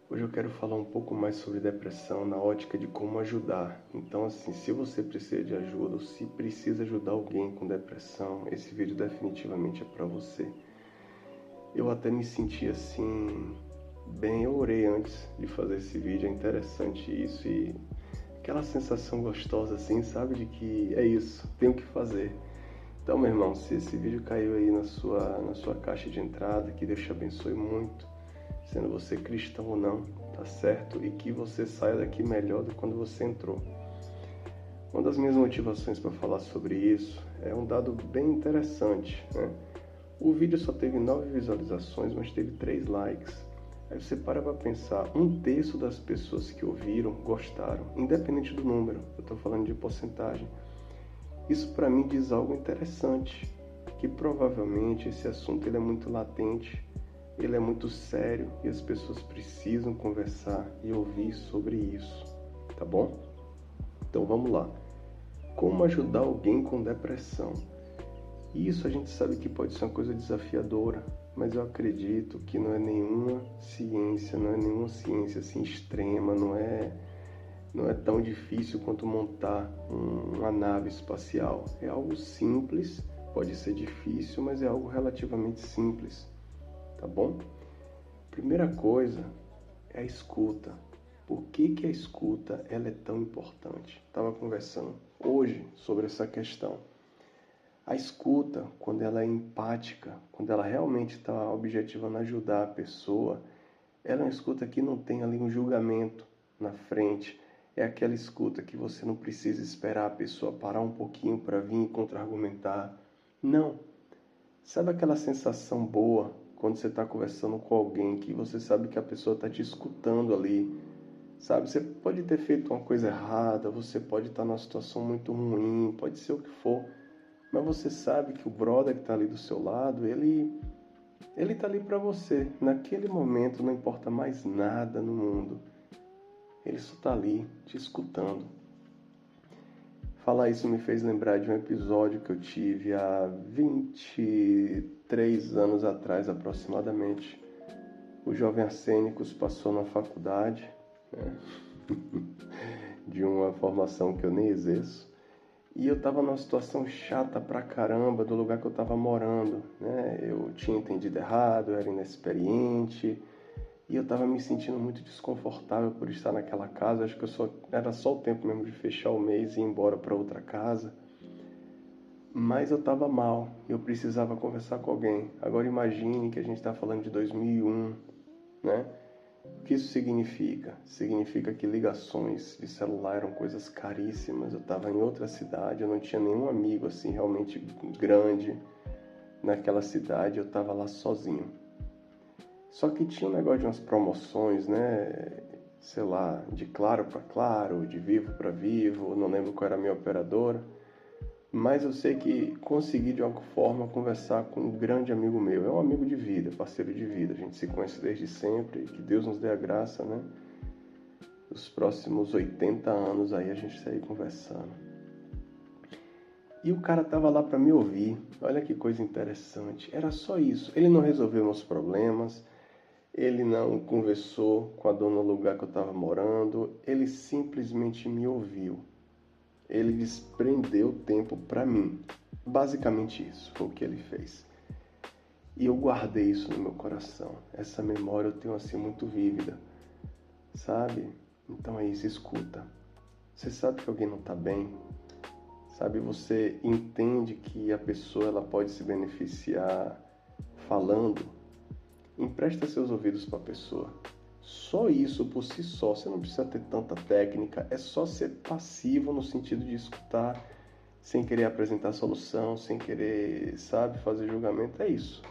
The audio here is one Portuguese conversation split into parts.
Hoje eu quero falar um pouco mais sobre depressão na ótica de como ajudar. Então, assim, se você precisa de ajuda ou se precisa ajudar alguém com depressão, esse vídeo definitivamente é para você. Eu até me senti assim, bem, eu orei antes de fazer esse vídeo, é interessante isso e aquela sensação gostosa assim, sabe, de que é isso, tenho que fazer. Então, meu irmão, se esse vídeo caiu aí na sua caixa de entrada, que Deus te abençoe muito, sendo você cristão ou não, tá certo? E que você saia daqui melhor do que quando você entrou. Uma das minhas motivações para falar sobre isso é um dado bem interessante, né? O vídeo só teve 9 visualizações, mas teve 3 likes. Aí você para pensar, 1/3 das pessoas que ouviram gostaram, independente do número, eu estou falando de porcentagem. Isso para mim diz algo interessante, que provavelmente esse assunto ele é muito latente, ele é muito sério e as pessoas precisam conversar e ouvir sobre isso, tá bom? Então vamos lá. Como ajudar alguém com depressão? Isso a gente sabe que pode ser uma coisa desafiadora, mas eu acredito que não é nenhuma ciência assim extrema, não é tão difícil quanto montar uma nave espacial. É algo simples, pode ser difícil, mas é algo relativamente simples, tá bom? Primeira coisa é a escuta. Por que a escuta ela é tão importante? Estava conversando hoje sobre essa questão. A escuta, quando ela é empática, quando ela realmente está objetivando ajudar a pessoa, ela é uma escuta que não tem ali um julgamento na frente. É aquela escuta que você não precisa esperar a pessoa parar um pouquinho para vir e contra-argumentar. Não. Sabe aquela sensação boa quando você está conversando com alguém que você sabe que a pessoa está te escutando ali? Sabe, você pode ter feito uma coisa errada, você pode estar numa situação muito ruim, pode ser o que for, mas você sabe que o brother que está ali do seu lado, ele está ali para você. Naquele momento não importa mais nada no mundo. Ele só está ali te escutando. Falar isso me fez lembrar de um episódio que eu tive há 23 anos atrás aproximadamente. O jovem Arsênicos passou na faculdade, né, de uma formação que eu nem exerço. E eu estava numa situação chata pra caramba do lugar que eu estava morando, né? Eu tinha entendido errado, eu era inexperiente e eu estava me sentindo muito desconfortável por estar naquela casa. Acho que era só o tempo mesmo de fechar o mês e ir embora para outra casa. Mas eu estava mal, eu precisava conversar com alguém. Agora imagine que a gente está falando de 2001, né? O que isso significa? Significa que ligações de celular eram coisas caríssimas. Eu estava em outra cidade, eu não tinha nenhum amigo assim realmente grande naquela cidade. Eu estava lá sozinho. Só que tinha um negócio de umas promoções, né? Sei lá, de Claro para Claro, de Vivo para Vivo, não lembro qual era a minha operadora. Mas eu sei que consegui de alguma forma conversar com um grande amigo meu. É um amigo de vida, parceiro de vida. A gente se conhece desde sempre. Que Deus nos dê a graça, né? Os próximos 80 anos aí a gente sair conversando. E o cara tava lá para me ouvir. Olha que coisa interessante. Era só isso. Ele não resolveu meus problemas. Ele não conversou com a dona do lugar que eu estava morando. Ele simplesmente me ouviu. Ele desprendeu tempo para mim. Basicamente isso foi o que ele fez. E eu guardei isso no meu coração. Essa memória eu tenho assim muito vívida, sabe? Então é isso, escuta. Você sabe que alguém não está bem, sabe? Você entende que a pessoa ela pode se beneficiar falando. Empresta seus ouvidos para a pessoa. Só isso por si só, você não precisa ter tanta técnica, é só ser passivo no sentido de escutar, sem querer apresentar solução, sem querer, sabe, fazer julgamento, é isso.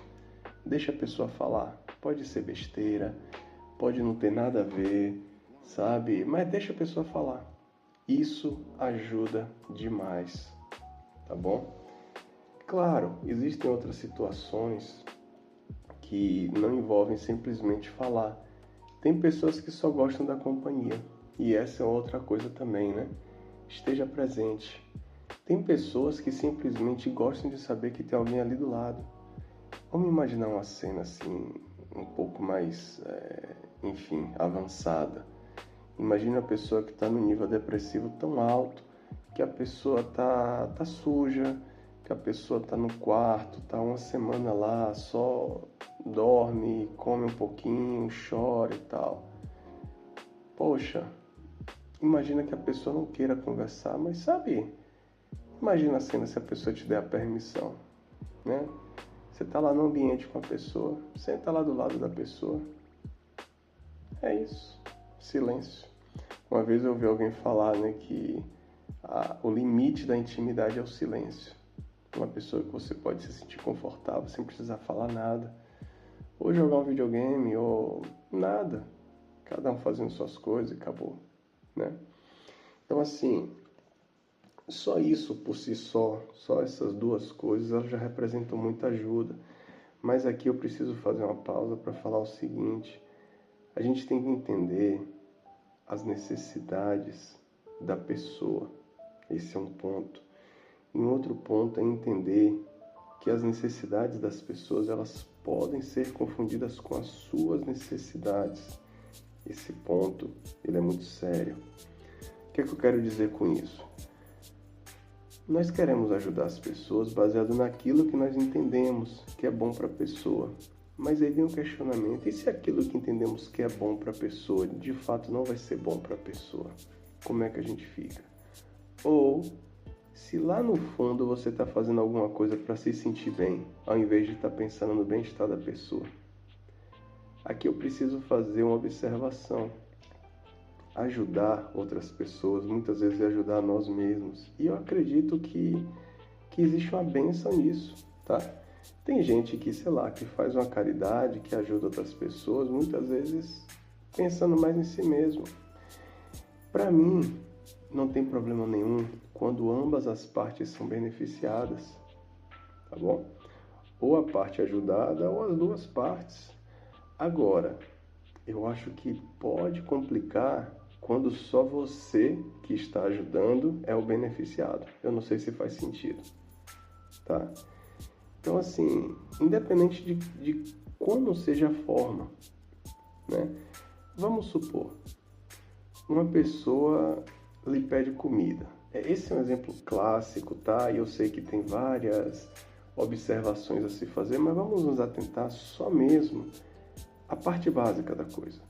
Deixa a pessoa falar, pode ser besteira, pode não ter nada a ver, sabe, mas deixa a pessoa falar. Isso ajuda demais, tá bom? Claro, existem outras situações que não envolvem simplesmente falar. Tem pessoas que só gostam da companhia. E essa é outra coisa também, né? Esteja presente. Tem pessoas que simplesmente gostam de saber que tem alguém ali do lado. Vamos imaginar uma cena assim, um pouco mais enfim, avançada. Imagina a pessoa que está no nível depressivo tão alto, que a pessoa tá suja, que a pessoa tá no quarto, tá uma semana lá, só dorme, come um pouquinho, chora e tal. Poxa, imagina que a pessoa não queira conversar, mas sabe, imagina a cena se a pessoa te der a permissão, né? Você tá lá no ambiente com a pessoa, senta lá do lado da pessoa. É isso, silêncio. Uma vez eu ouvi alguém falar, né, que o limite da intimidade é o silêncio. Uma pessoa que você pode se sentir confortável sem precisar falar nada. Ou jogar um videogame, ou nada. Cada um fazendo suas coisas e acabou, né? Então, assim, só isso por si só essas duas coisas, elas já representam muita ajuda. Mas aqui eu preciso fazer uma pausa para falar o seguinte. A gente tem que entender as necessidades da pessoa. Esse é um ponto. E um outro ponto é entender que as necessidades das pessoas, elas podem ser confundidas com as suas necessidades. Esse ponto, ele é muito sério. O que é que eu quero dizer com isso? Nós queremos ajudar as pessoas baseado naquilo que nós entendemos que é bom para a pessoa. Mas aí vem um questionamento, e se aquilo que entendemos que é bom para a pessoa, de fato não vai ser bom para a pessoa? Como é que a gente fica? Ou, se lá no fundo você está fazendo alguma coisa para se sentir bem, ao invés de estar pensando no bem-estar da pessoa? Aqui eu preciso fazer uma observação. Ajudar outras pessoas, muitas vezes é ajudar nós mesmos. E eu acredito que existe uma bênção nisso, tá? Tem gente que, sei lá, que faz uma caridade, que ajuda outras pessoas, muitas vezes pensando mais em si mesmo. Para mim, não tem problema nenhum quando ambas as partes são beneficiadas, tá bom? Ou a parte ajudada ou as duas partes. Agora, eu acho que pode complicar quando só você que está ajudando é o beneficiado. Eu não sei se faz sentido, tá? Então, assim, independente de como seja a forma, né? Vamos supor, uma pessoa lhe pede comida. Esse é um exemplo clássico, tá? E eu sei que tem várias observações a se fazer, mas vamos nos atentar só mesmo à parte básica da coisa.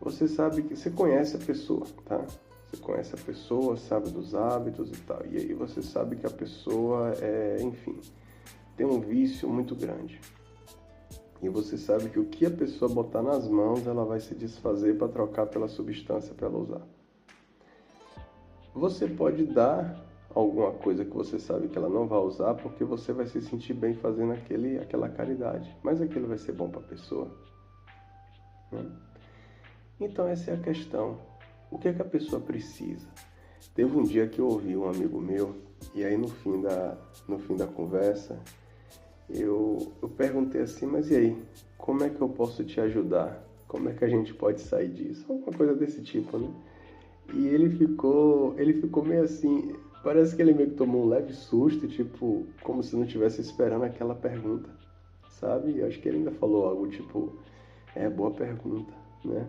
Você sabe que você conhece a pessoa, tá? Você conhece a pessoa, sabe dos hábitos e tal. E aí você sabe que a pessoa enfim, tem um vício muito grande. E você sabe que o que a pessoa botar nas mãos, ela vai se desfazer para trocar pela substância para ela usar. Você pode dar alguma coisa que você sabe que ela não vai usar porque você vai se sentir bem fazendo aquela caridade. Mas aquilo vai ser bom para a pessoa, né? Então essa é a questão. O que é que a pessoa precisa? Teve um dia que eu ouvi um amigo meu, e aí no fim da conversa, eu perguntei assim, mas e aí, como é que eu posso te ajudar? Como é que a gente pode sair disso? Alguma coisa desse tipo, né? E ele ficou meio assim, parece que ele meio que tomou um leve susto, tipo, como se não estivesse esperando aquela pergunta, sabe? Eu acho que ele ainda falou algo tipo, boa pergunta, né?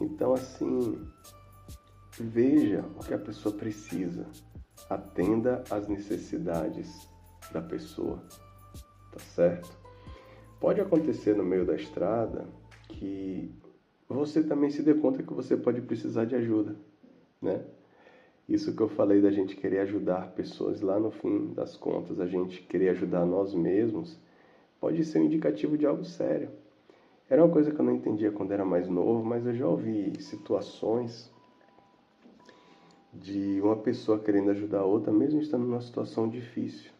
Então, assim, veja o que a pessoa precisa, atenda às necessidades da pessoa, tá certo? Pode acontecer no meio da estrada que você também se dê conta que você pode precisar de ajuda, né? Isso que eu falei da gente querer ajudar pessoas, lá no fim das contas, a gente querer ajudar nós mesmos, pode ser um indicativo de algo sério. Era uma coisa que eu não entendia quando era mais novo, mas eu já ouvi situações de uma pessoa querendo ajudar a outra, mesmo estando numa situação difícil.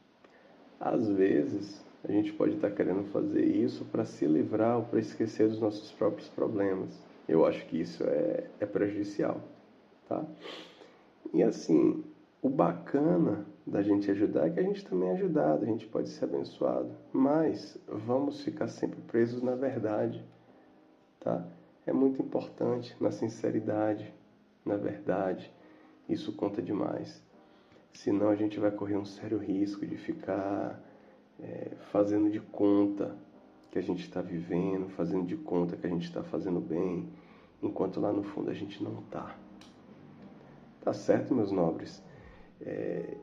Às vezes, a gente pode estar querendo fazer isso para se livrar ou para esquecer dos nossos próprios problemas. Eu acho que isso é prejudicial, tá? E assim, o bacana da gente ajudar é que a gente também é ajudado, a gente pode ser abençoado. Mas vamos ficar sempre presos na verdade, tá? É muito importante na sinceridade, na verdade. Isso conta demais. Senão a gente vai correr um sério risco de ficar fazendo de conta que a gente está vivendo, fazendo de conta que a gente está fazendo bem, enquanto lá no fundo a gente não está. Tá certo, meus nobres?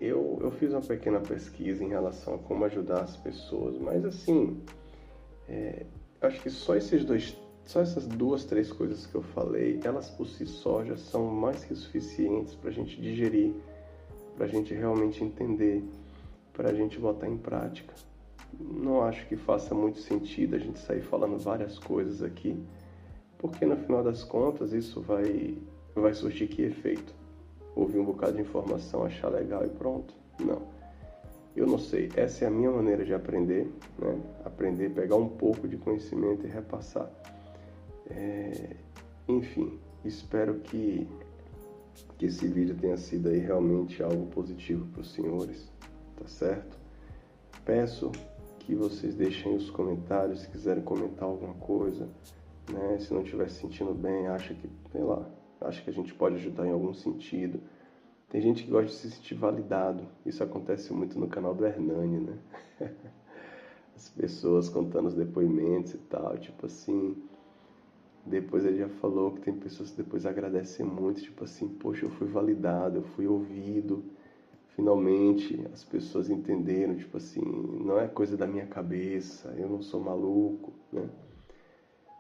Eu fiz uma pequena pesquisa em relação a como ajudar as pessoas, mas assim, acho que só essas duas, três coisas que eu falei, elas por si só já são mais que suficientes para a gente digerir, para a gente realmente entender, para a gente botar em prática. Não acho que faça muito sentido a gente sair falando várias coisas aqui, porque no final das contas isso vai surtir que efeito? Ouvir um bocado de informação, achar legal e pronto? Não. Eu não sei. Essa é a minha maneira de aprender, né? Aprender, pegar um pouco de conhecimento e repassar. Enfim, espero que esse vídeo tenha sido aí realmente algo positivo para os senhores, tá certo? Peço que vocês deixem os comentários se quiserem comentar alguma coisa, né? Se não estiver se sentindo bem, acha que a gente pode ajudar em algum sentido. Tem gente que gosta de se sentir validado. Isso acontece muito no canal do Hernani, né? As pessoas contando os depoimentos e tal, tipo assim. Depois ele já falou que tem pessoas que depois agradecem muito, tipo assim, poxa, eu fui validado, eu fui ouvido. Finalmente as pessoas entenderam, tipo assim, não é coisa da minha cabeça, eu não sou maluco, né?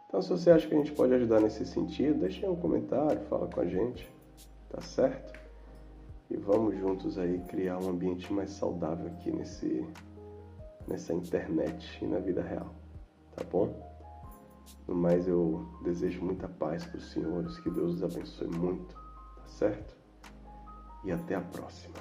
Então, se você acha que a gente pode ajudar nesse sentido, deixa aí um comentário, fala com a gente, tá certo? E vamos juntos aí criar um ambiente mais saudável aqui nessa internet e na vida real, tá bom? No mais, eu desejo muita paz para os senhores, que Deus os abençoe muito, tá certo? E até a próxima.